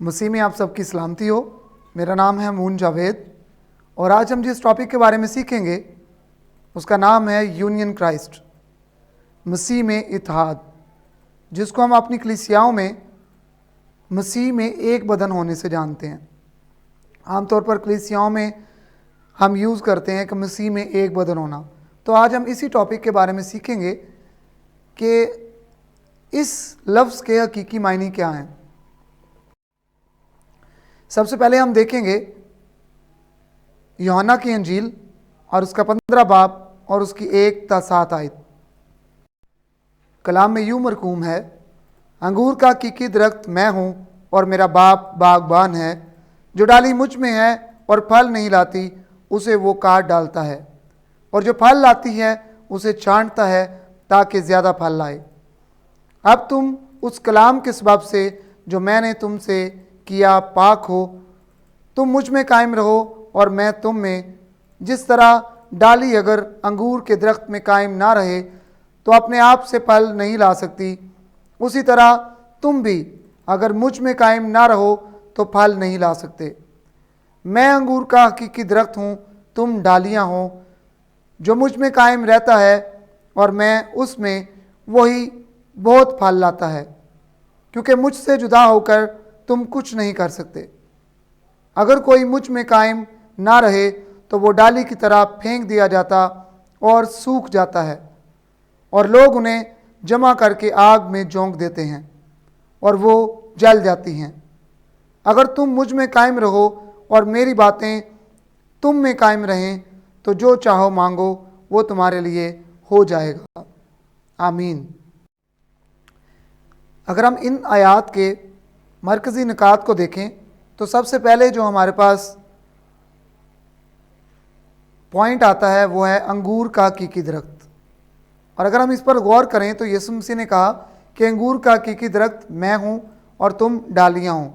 مسیح میں آپ سب کی سلامتی ہو۔ میرا نام ہے مون جاوید اور آج ہم جس ٹاپک کے بارے میں سیکھیں گے اس کا نام ہے یونین کرائسٹ، مسیح میں اتحاد، جس کو ہم اپنی کلیسیاؤں میں مسیح میں ایک بدن ہونے سے جانتے ہیں۔ عام طور پر کلیسیاؤں میں ہم یوز کرتے ہیں کہ مسیح میں ایک بدن ہونا۔ تو آج ہم اسی ٹاپک کے بارے میں سیکھیں گے کہ اس لفظ کے حقیقی معنی کیا ہیں۔ سب سے پہلے ہم دیکھیں گے یوحنا کی انجیل اور اس کا 15 باب اور اس کی 1 تا 7 آیت۔ کلام میں یوں مرقوم ہے، انگور کا حقیقی درخت میں ہوں اور میرا باپ باغبان ہے۔ جو ڈالی مجھ میں ہے اور پھل نہیں لاتی اسے وہ کاٹ ڈالتا ہے، اور جو پھل لاتی ہے اسے چھانٹتا ہے تاکہ زیادہ پھل لائے۔ اب تم اس کلام کے سبب سے جو میں نے تم سے کیا پاک ہو۔ تم مجھ میں قائم رہو اور میں تم میں۔ جس طرح ڈالی اگر انگور کے درخت میں قائم نہ رہے تو اپنے آپ سے پھل نہیں لا سکتی، اسی طرح تم بھی اگر مجھ میں قائم نہ رہو تو پھل نہیں لا سکتے۔ میں انگور کا حقیقی درخت ہوں، تم ڈالیاں ہو۔ جو مجھ میں قائم رہتا ہے اور میں اس میں، وہی بہت پھل لاتا ہے، کیونکہ مجھ سے جدا ہو کر تم کچھ نہیں کر سکتے۔ اگر کوئی مجھ میں قائم نہ رہے تو وہ ڈالی کی طرح پھینک دیا جاتا اور سوکھ جاتا ہے، اور لوگ انہیں جمع کر کے آگ میں جھونک دیتے ہیں اور وہ جل جاتی ہیں۔ اگر تم مجھ میں قائم رہو اور میری باتیں تم میں قائم رہیں تو جو چاہو مانگو وہ تمہارے لیے ہو جائے گا۔ آمین۔ اگر ہم ان آیات کے مرکزی نکات کو دیکھیں تو سب سے پہلے جو ہمارے پاس پوائنٹ آتا ہے وہ ہے انگور کا حقیقی درخت۔ اور اگر ہم اس پر غور کریں تو یسوع مسیح نے کہا کہ انگور کا حقیقی درخت میں ہوں اور تم ڈالیاں ہوں۔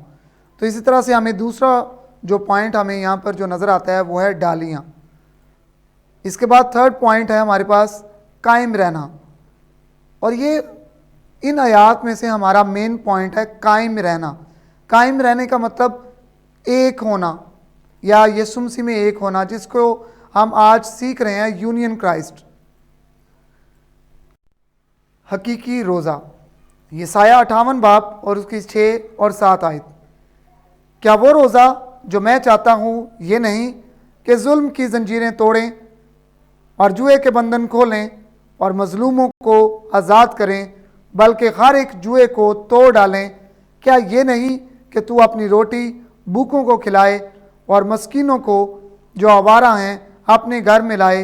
تو اسی طرح سے ہمیں دوسرا جو پوائنٹ ہمیں یہاں پر جو نظر آتا ہے وہ ہے ڈالیاں۔ اس کے بعد تھرڈ پوائنٹ ہے ہمارے پاس قائم رہنا، اور یہ ان آیات میں سے ہمارا مین پوائنٹ ہے قائم رہنا۔ قائم رہنے کا مطلب ایک ہونا یا یسوع مسیح میں ایک ہونا، جس کو ہم آج سیکھ رہے ہیں یونین کرائسٹ۔ حقیقی روزہ، یسایہ 58 باب اور اس کی 6 اور 7 آیت۔ کیا وہ روزہ جو میں چاہتا ہوں یہ نہیں کہ ظلم کی زنجیریں توڑیں اور جوئے کے بندھن کھولیں اور مظلوموں کو آزاد کریں، بلکہ ہر ایک جوئے کو توڑ ڈالیں؟ کیا یہ نہیں کہ تو اپنی روٹی بھوکوں کو کھلائے اور مسکینوں کو جو آوارہ ہیں اپنے گھر میں لائے،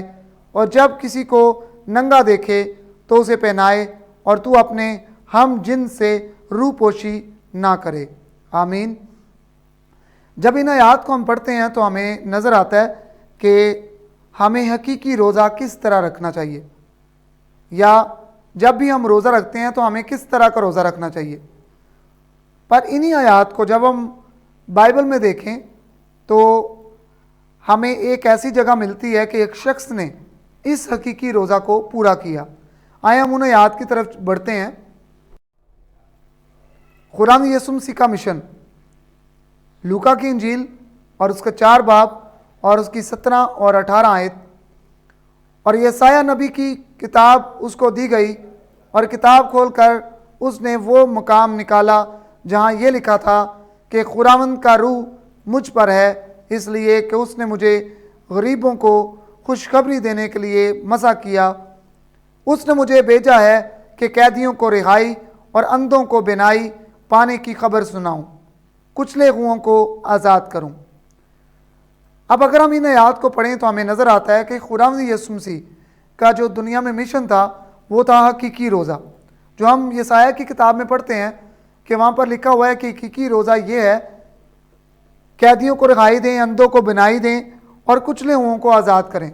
اور جب کسی کو ننگا دیکھے تو اسے پہنائے، اور تو اپنے ہم جن سے روح پوشی نہ کرے؟ آمین۔ جب ان آیات کو ہم پڑھتے ہیں تو ہمیں نظر آتا ہے کہ ہمیں حقیقی روزہ کس طرح رکھنا چاہیے، یا جب بھی ہم روزہ رکھتے ہیں تو ہمیں کس طرح کا روزہ رکھنا چاہیے۔ پر انہی آیات کو جب ہم بائبل میں دیکھیں تو ہمیں ایک ایسی جگہ ملتی ہے کہ ایک شخص نے اس حقیقی روزہ کو پورا کیا۔ آئے ہم ان آیات کی طرف بڑھتے ہیں۔ خداوند یسوع مسیح کا مشن، لوکا کی انجیل اور اس کا 4 باب اور اس کی 17 اور 18 آیت۔ اور یسایہ نبی کی کتاب اس کو دی گئی، اور کتاب کھول کر اس نے وہ مقام نکالا جہاں یہ لکھا تھا کہ خداوند کا روح مجھ پر ہے، اس لیے کہ اس نے مجھے غریبوں کو خوشخبری دینے کے لیے مسح کیا۔ اس نے مجھے بھیجا ہے کہ قیدیوں کو رہائی اور اندھوں کو بینائی پانے کی خبر سناؤں، کچلے ہوئوں کو آزاد کروں۔ اب اگر ہم ان آیات کو پڑھیں تو ہمیں نظر آتا ہے کہ خداوند یسوع مسیح کا جو دنیا میں مشن تھا وہ تھا حقیقی روزہ۔ جو ہم یسایہ کی کتاب میں پڑھتے ہیں کہ وہاں پر لکھا ہوا ہے کہ حقیقی روزہ یہ ہے، قیدیوں کو رہائی دیں، اندھوں کو بینائی دیں اور کچلے ہوئوں کو آزاد کریں۔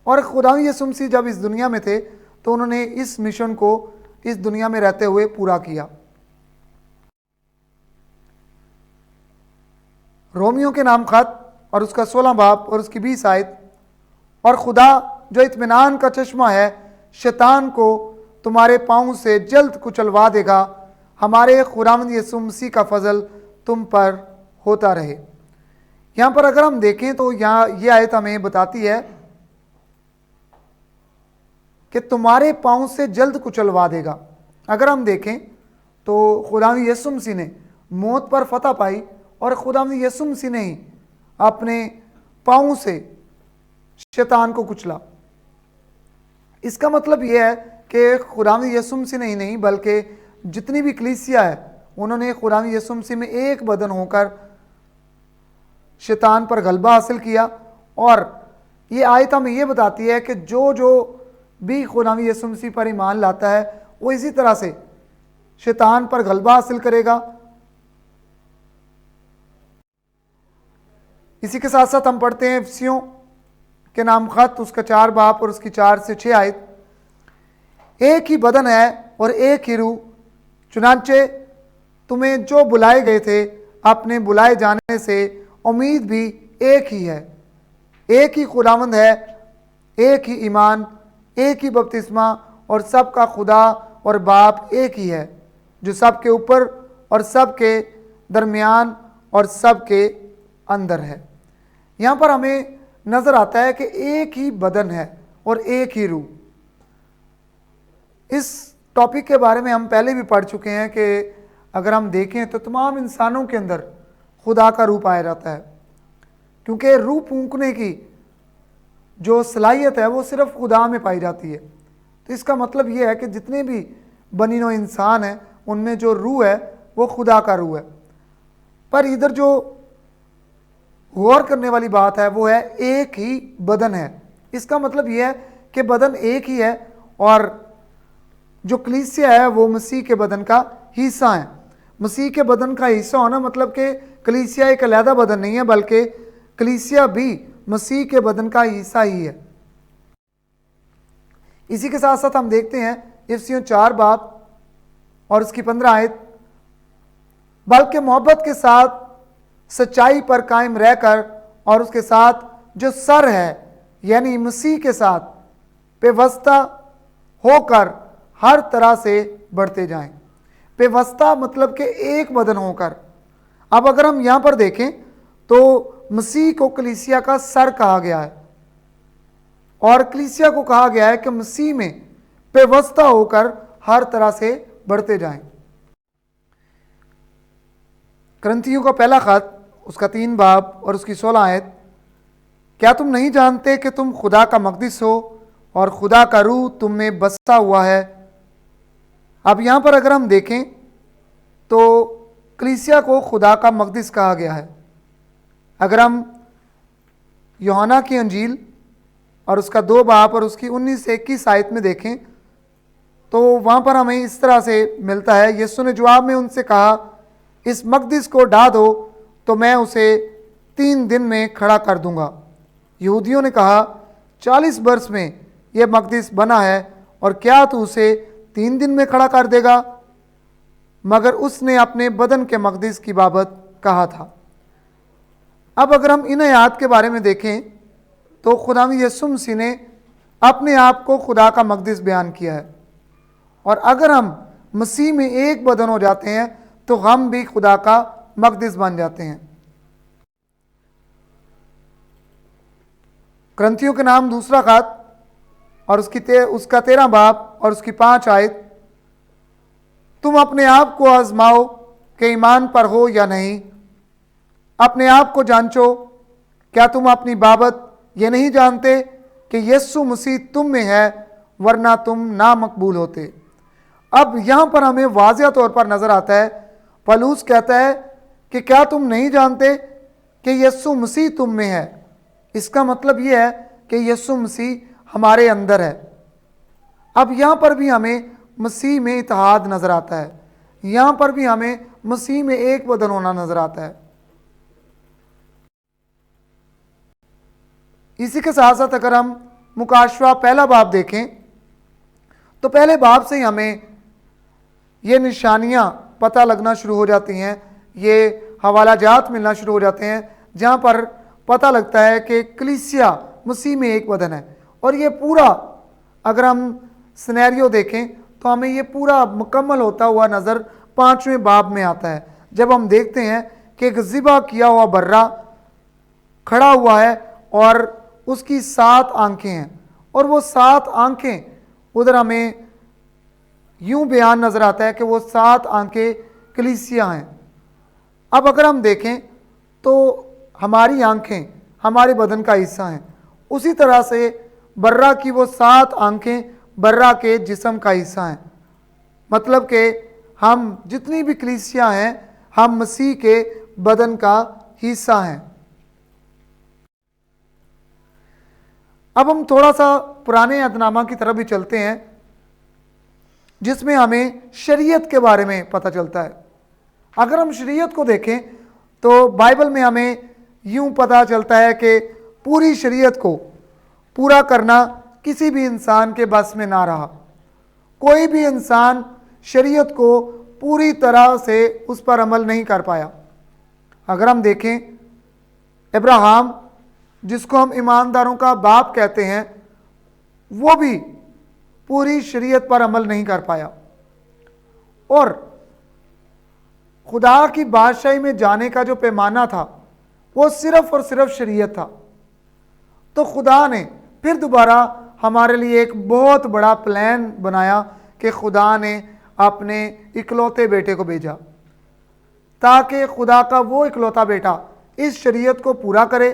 اور خداوند یسوع مسیح جب اس دنیا میں تھے تو انہوں نے اس مشن کو اس دنیا میں رہتے ہوئے پورا کیا۔ رومیوں کے نام خط اور اس کا 16 باب اور اس کی 20 آیت۔ اور خدا جو اطمینان کا چشمہ ہے شیطان کو تمہارے پاؤں سے جلد کچلوا دے گا۔ ہمارے خداوند یسوع مسیح کا فضل تم پر ہوتا رہے۔ یہاں پر اگر ہم دیکھیں تو یہاں یہ آیت ہمیں بتاتی ہے کہ تمہارے پاؤں سے جلد کچلوا دے گا۔ اگر ہم دیکھیں تو خداوند یسوع مسیح نے موت پر فتح پائی اور خداوند یسوع مسیح نے ہی اپنے پاؤں سے شیطان کو کچلا۔ اس کا مطلب یہ ہے کہ خداوند یسوع مسیح نے ہی نہیں بلکہ جتنی بھی کلیسیا ہے انہوں نے خداوند یسوع مسیح میں ایک بدن ہو کر شیطان پر غلبہ حاصل کیا۔ اور یہ آیت ہمیں یہ بتاتی ہے کہ جو بھی خداوند یسوع مسیح پر ایمان لاتا ہے وہ اسی طرح سے شیطان پر غلبہ حاصل کرے گا۔ اسی کے ساتھ ساتھ ہم پڑھتے ہیں افسیوں کے نام خط، اس کا 4 باب اور اس کی 4 سے 6 آیت۔ ایک ہی بدن ہے اور ایک ہی روح، چنانچہ تمہیں جو بلائے گئے تھے اپنے بلائے جانے سے امید بھی ایک ہی ہے۔ ایک ہی خداوند ہے، ایک ہی ایمان، ایک ہی بپتسمہ اور سب کا خدا اور باپ ایک ہی ہے، جو سب کے اوپر اور سب کے درمیان اور سب کے اندر ہے۔ یہاں پر ہمیں نظر آتا ہے کہ ایک ہی بدن ہے اور ایک ہی روح۔ اس ٹاپک کے بارے میں ہم پہلے بھی پڑھ چکے ہیں کہ اگر ہم دیکھیں تو تمام انسانوں کے اندر خدا کا روح پایا جاتا ہے، کیونکہ روح پھونکنے کی جو صلاحیت ہے وہ صرف خدا میں پائی جاتی ہے۔ تو اس کا مطلب یہ ہے کہ جتنے بھی بنی نوع انسان ہیں ان میں جو روح ہے وہ خدا کا روح ہے۔ پر ادھر جو غور کرنے والی بات ہے وہ ہے ایک ہی بدن ہے۔ اس کا مطلب یہ ہے کہ بدن ایک ہی ہے اور جو کلیسیا ہے وہ مسیح کے بدن کا حصہ ہے۔ مسیح کے بدن کا حصہ ہونا مطلب کہ کلیسیا ایک علیحدہ بدن نہیں ہے بلکہ کلیسیا بھی مسیح کے بدن کا حصہ ہی ہے۔ اسی کے ساتھ ساتھ ہم دیکھتے ہیں افسیوں 4 باب اور اس کی 15 آیت، بلکہ محبت کے ساتھ سچائی پر قائم رہ کر اور اس کے ساتھ جو سر ہے یعنی مسیح کے ساتھ پیوستہ ہو کر ہر طرح سے بڑھتے جائیں۔ پیوستہ مطلب کہ ایک بدن ہو کر۔ اب اگر ہم یہاں پر دیکھیں تو مسیح کو کلیسیا کا سر کہا گیا ہے اور کلیسیا کو کہا گیا ہے کہ مسیح میں پیوستہ ہو کر ہر طرح سے بڑھتے جائیں۔ کرنتھیوں کا پہلا خط، اس کا 3 باب اور اس کی 16 آیت، کیا تم نہیں جانتے کہ تم خدا کا مقدس ہو اور خدا کا روح تم میں بسا ہوا ہے؟ اب یہاں پر اگر ہم دیکھیں تو کلیسیا کو خدا کا مقدس کہا گیا ہے۔ اگر ہم یوحنا کی انجیل اور اس کا 2 باب اور اس کی 19 سے 21 آیت میں دیکھیں تو وہاں پر ہمیں اس طرح سے ملتا ہے، یسوع نے جواب میں ان سے کہا، اس مقدس کو ڈھا دو تو میں اسے 3 دن میں کھڑا کر دوں گا۔ یہودیوں نے کہا، 40 برس میں یہ مقدس بنا ہے اور کیا تو اسے 3 دن میں کھڑا کر دے گا؟ مگر اس نے اپنے بدن کے مقدس کی بابت کہا تھا۔ اب اگر ہم ان آیات کے بارے میں دیکھیں تو خداوند یسوع مسیح نے اپنے آپ کو خدا کا مقدس بیان کیا ہے، اور اگر ہم مسیح میں ایک بدن ہو جاتے ہیں تو ہم بھی خدا کا مقدس بن جاتے ہیں۔ کرنتھیوں کے نام دوسرا خط اور اس کا 13 باب اور اس کی 5 آیت، تم اپنے آپ کو آزماؤ کہ ایمان پر ہو یا نہیں، اپنے آپ کو جانچو، کیا تم اپنی بابت یہ نہیں جانتے کہ یسوع مسیح تم میں ہے، ورنہ تم نامقبول ہوتے۔ اب یہاں پر ہمیں واضح طور پر نظر آتا ہے، پولس کہتا ہے کہ کیا تم نہیں جانتے کہ یسوع مسیح تم میں ہے۔ اس کا مطلب یہ ہے کہ یسوع مسیح ہمارے اندر ہے۔ اب یہاں پر بھی ہمیں مسیح میں اتحاد نظر آتا ہے، یہاں پر بھی ہمیں مسیح میں ایک بدن ہونا نظر آتا ہے۔ اسی کے ساتھ ساتھ اگر ہم مکاشفہ پہلا باب دیکھیں تو پہلے باب سے ہی ہمیں یہ نشانیاں پتہ لگنا شروع ہو جاتی ہیں، یہ حوالہ جات ملنا شروع ہو جاتے ہیں جہاں پر پتہ لگتا ہے کہ کلیسیا مسیح میں ایک بدن ہے۔ اور یہ پورا اگر ہم سینیریو دیکھیں تو ہمیں یہ پورا مکمل ہوتا ہوا نظر 5ویں باب میں آتا ہے، جب ہم دیکھتے ہیں کہ ایک ذبح کیا ہوا برا کھڑا ہوا ہے اور اس کی 7 آنکھیں ہیں، اور وہ 7 آنکھیں ادھر ہمیں یوں بیان نظر آتا ہے کہ وہ 7 آنکھیں کلیسیا ہیں۔ اب اگر ہم دیکھیں تو ہماری آنکھیں ہمارے بدن کا حصہ ہیں، اسی طرح سے برا کی وہ 7 آنکھیں برا کے جسم کا حصہ ہیں، مطلب کہ ہم جتنی بھی کلیسیا ہیں ہم مسیح کے بدن کا حصہ ہیں۔ اب ہم تھوڑا سا پرانے عہد نامہ کی طرف بھی چلتے ہیں، جس میں ہمیں شریعت کے بارے میں پتہ چلتا ہے۔ اگر ہم شریعت کو دیکھیں تو بائبل میں ہمیں یوں پتہ چلتا ہے کہ پوری شریعت کو پورا کرنا کسی بھی انسان کے بس میں نہ رہا۔ کوئی بھی انسان شریعت کو پوری طرح سے اس پر عمل نہیں کر پایا۔ اگر ہم دیکھیں ابراہیم، جس کو ہم ایمانداروں کا باپ کہتے ہیں، وہ بھی پوری شریعت پر عمل نہیں کر پایا، اور خدا کی بادشاہی میں جانے کا جو پیمانہ تھا وہ صرف اور صرف شریعت تھا۔ تو خدا نے پھر دوبارہ ہمارے لیے ایک بہت بڑا پلان بنایا کہ خدا نے اپنے اکلوتے بیٹے کو بھیجا تاکہ خدا کا وہ اکلوتا بیٹا اس شریعت کو پورا کرے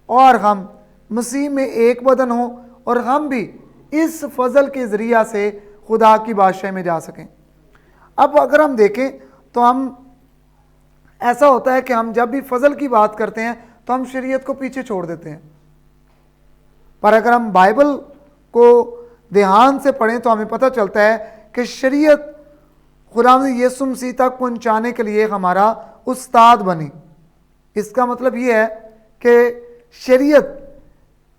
اور ہم مسیح میں ایک بدن ہوں، اور ہم بھی اس فضل کے ذریعہ سے خدا کی بادشاہی میں جا سکیں۔ اب اگر ہم دیکھیں تو ہم ایسا ہوتا ہے کہ ہم جب بھی فضل کی بات کرتے ہیں تو ہم شریعت کو پیچھے چھوڑ دیتے ہیں، پر اگر ہم بائبل کو دھیان سے پڑھیں تو ہمیں پتہ چلتا ہے کہ شریعت خداوند یسوع مسیح تک پہنچانے کے لیے ہمارا استاد بنی۔ اس کا مطلب یہ ہے کہ شریعت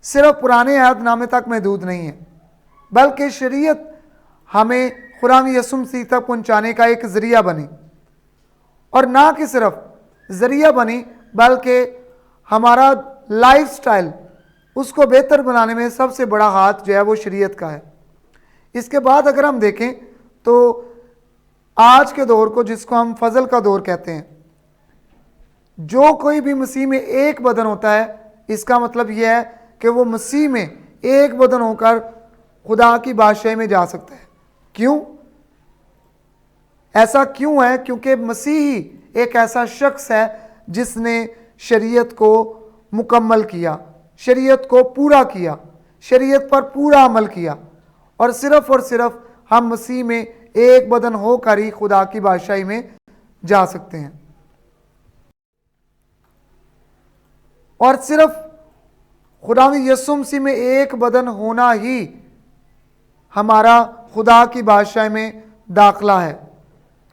صرف پرانے عہد نامے تک محدود نہیں ہے، بلکہ شریعت ہمیں خداوند یسوع مسیح تک پہنچانے کا ایک ذریعہ بنی، اور نہ کہ صرف ذریعہ بنی بلکہ ہمارا لائف سٹائل اس کو بہتر بنانے میں سب سے بڑا ہاتھ جو ہے وہ شریعت کا ہے۔ اس کے بعد اگر ہم دیکھیں تو آج کے دور کو، جس کو ہم فضل کا دور کہتے ہیں، جو کوئی بھی مسیح میں ایک بدن ہوتا ہے، اس کا مطلب یہ ہے کہ وہ مسیح میں ایک بدن ہو کر خدا کی بادشاہی میں جا سکتا ہے۔ کیوں؟ ایسا کیوں ہے؟ کیونکہ مسیحی ایک ایسا شخص ہے جس نے شریعت کو مکمل کیا، شریعت کو پورا کیا، شریعت پر پورا عمل کیا، اور صرف ہم مسیح میں ایک بدن ہو کر ہی خدا کی بادشاہی میں جا سکتے ہیں۔ اور صرف خداوند یسوع مسیح میں ایک بدن ہونا ہی ہمارا خدا کی بادشاہی میں داخلہ ہے۔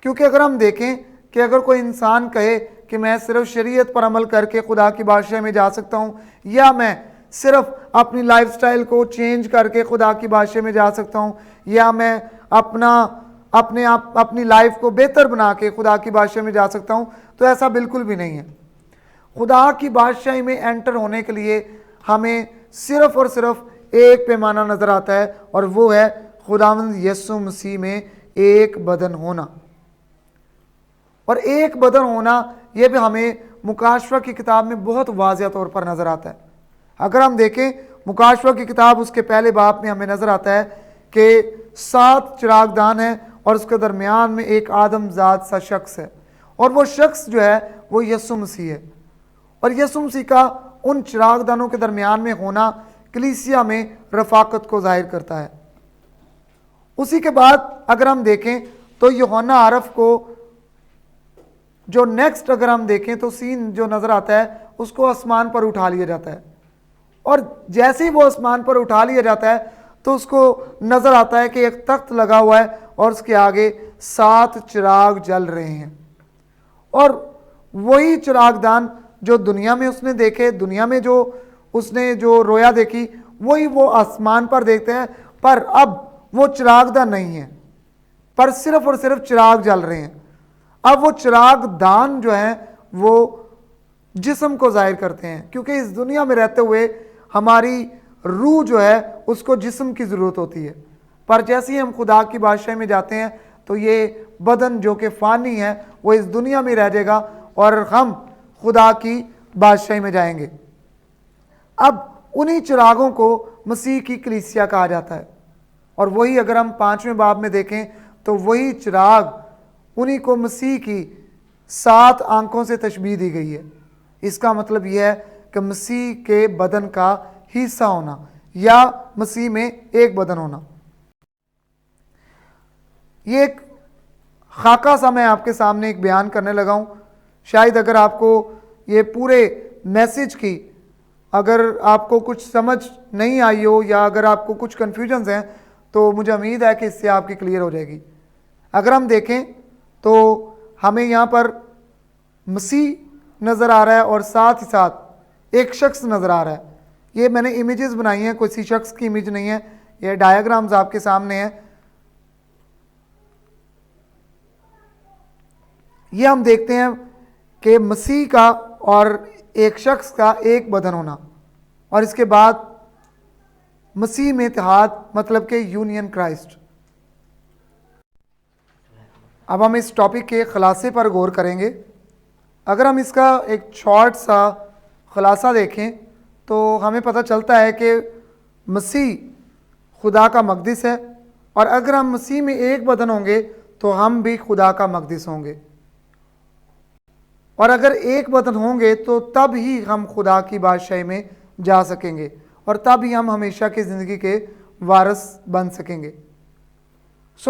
کیونکہ اگر ہم دیکھیں کہ اگر کوئی انسان کہے کہ میں صرف شریعت پر عمل کر کے خدا کی بادشاہی میں جا سکتا ہوں، یا میں صرف اپنی لائف سٹائل کو چینج کر کے خدا کی بادشاہی میں جا سکتا ہوں، یا میں اپنی لائف کو بہتر بنا کے خدا کی بادشاہی میں جا سکتا ہوں، تو ایسا بالکل بھی نہیں ہے۔ خدا کی بادشاہی میں انٹر ہونے کے لیے ہمیں صرف اور صرف ایک پیمانہ نظر آتا ہے، اور وہ ہے خداوند یسوع مسیح میں ایک بدن ہونا۔ اور ایک بدن ہونا یہ بھی ہمیں مکاشفہ کی کتاب میں بہت واضح طور پر نظر آتا ہے۔ اگر ہم دیکھیں مکاشفہ کی کتاب اس کے پہلے باب میں ہمیں نظر آتا ہے کہ 7 چراغ دان ہیں، اور اس کے درمیان میں ایک آدم ذات سا شخص ہے، اور وہ شخص جو ہے وہ یسوع مسیح ہے، اور یسوع مسیح کا ان چراغ دانوں کے درمیان میں ہونا کلیسیا میں رفاقت کو ظاہر کرتا ہے۔ اسی کے بعد اگر ہم دیکھیں تو یوحنا عارف کو جو نیکسٹ اگر ہم دیکھیں تو سین جو نظر آتا ہے اس کو آسمان پر اٹھا لیا جاتا ہے، اور جیسے ہی وہ آسمان پر اٹھا لیا جاتا ہے تو اس کو نظر آتا ہے کہ ایک تخت لگا ہوا ہے، اور اس کے آگے 7 چراغ جل رہے ہیں، اور وہی چراغ دان جو دنیا میں اس نے دیکھے، دنیا میں جو اس نے جو رویا دیکھی، وہی وہ آسمان پر دیکھتے ہیں، پر اب وہ چراغ دان نہیں ہے، پر صرف اور صرف چراغ جل رہے ہیں۔ اب وہ چراغ دان جو ہیں وہ جسم کو ظاہر کرتے ہیں، کیونکہ اس دنیا میں رہتے ہوئے ہماری روح جو ہے اس کو جسم کی ضرورت ہوتی ہے، پر جیسے ہی ہم خدا کی بادشاہی میں جاتے ہیں تو یہ بدن جو کہ فانی ہے وہ اس دنیا میں رہ جائے گا اور ہم خدا کی بادشاہی میں جائیں گے۔ اب انہی چراغوں کو مسیح کی کلیسیا کہا جاتا ہے، اور وہی اگر ہم 5ویں باب میں دیکھیں تو وہی چراغ انہی کو مسیح کی 7 آنکھوں سے تشبیہ دی گئی ہے۔ اس کا مطلب یہ ہے کہ مسیح کے بدن کا حصہ ہونا یا مسیح میں ایک بدن ہونا۔ یہ ایک خاکہ سا میں آپ کے سامنے ایک بیان کرنے لگا ہوں۔ شاید اگر آپ کو یہ پورے میسج کی اگر آپ کو کچھ سمجھ نہیں آئی ہو یا اگر آپ کو کچھ کنفیوژنز ہیں تو مجھے امید ہے کہ اس سے آپ کی کلیئر ہو جائے گی۔ اگر ہم دیکھیں تو ہمیں یہاں پر مسیح نظر آ رہا ہے اور ساتھ ہی ساتھ ایک شخص نظر آ رہا ہے۔ یہ میں نے امیجز بنائی ہیں، کوئی شخص کی امیج نہیں ہے، یہ ڈائیگرامز آپ کے سامنے ہیں۔ یہ ہم دیکھتے ہیں کہ مسیح کا اور ایک شخص کا ایک بدن ہونا، اور اس کے بعد مسیح میں اتحاد مطلب کہ یونین کرائسٹ۔ اب ہم اس ٹاپک کے خلاصے پر غور کریں گے۔ اگر ہم اس کا ایک شارٹ سا خلاصہ دیکھیں تو ہمیں پتہ چلتا ہے کہ مسیح خدا کا مقدس ہے، اور اگر ہم مسیح میں ایک بدن ہوں گے تو ہم بھی خدا کا مقدس ہوں گے، اور اگر ایک بدن ہوں گے تو تب ہی ہم خدا کی بادشاہی میں جا سکیں گے، اور تب ہی ہم ہمیشہ کی زندگی کے وارث بن سکیں گے۔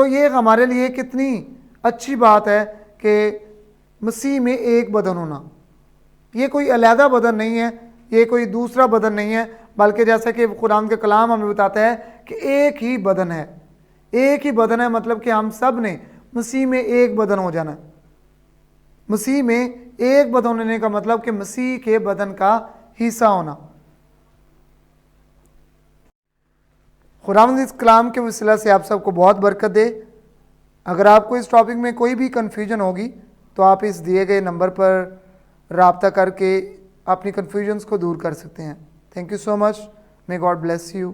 یہ ہمارے لیے کتنی اچھی بات ہے کہ مسیح میں ایک بدن ہونا۔ یہ کوئی علیحدہ بدن نہیں ہے، یہ کوئی دوسرا بدن نہیں ہے، بلکہ جیسا کہ قرآن کا کلام ہمیں بتاتا ہے کہ ایک ہی بدن ہے۔ ایک ہی بدن ہے مطلب کہ ہم سب نے مسیح میں ایک بدن ہو جانا ہے۔ مسیح میں ایک بدن ہونے کا مطلب کہ مسیح کے بدن کا حصہ ہونا۔ خداوند اس کلام کے وسیلہ سے آپ سب کو بہت برکت دے۔ اگر آپ کو اس ٹاپک میں کوئی بھی کنفیوژن ہوگی تو آپ اس دیے گئے نمبر پر رابطہ کر کے اپنی کنفیوژنز کو دور کر سکتے ہیں۔ Thank you so much, may God bless you۔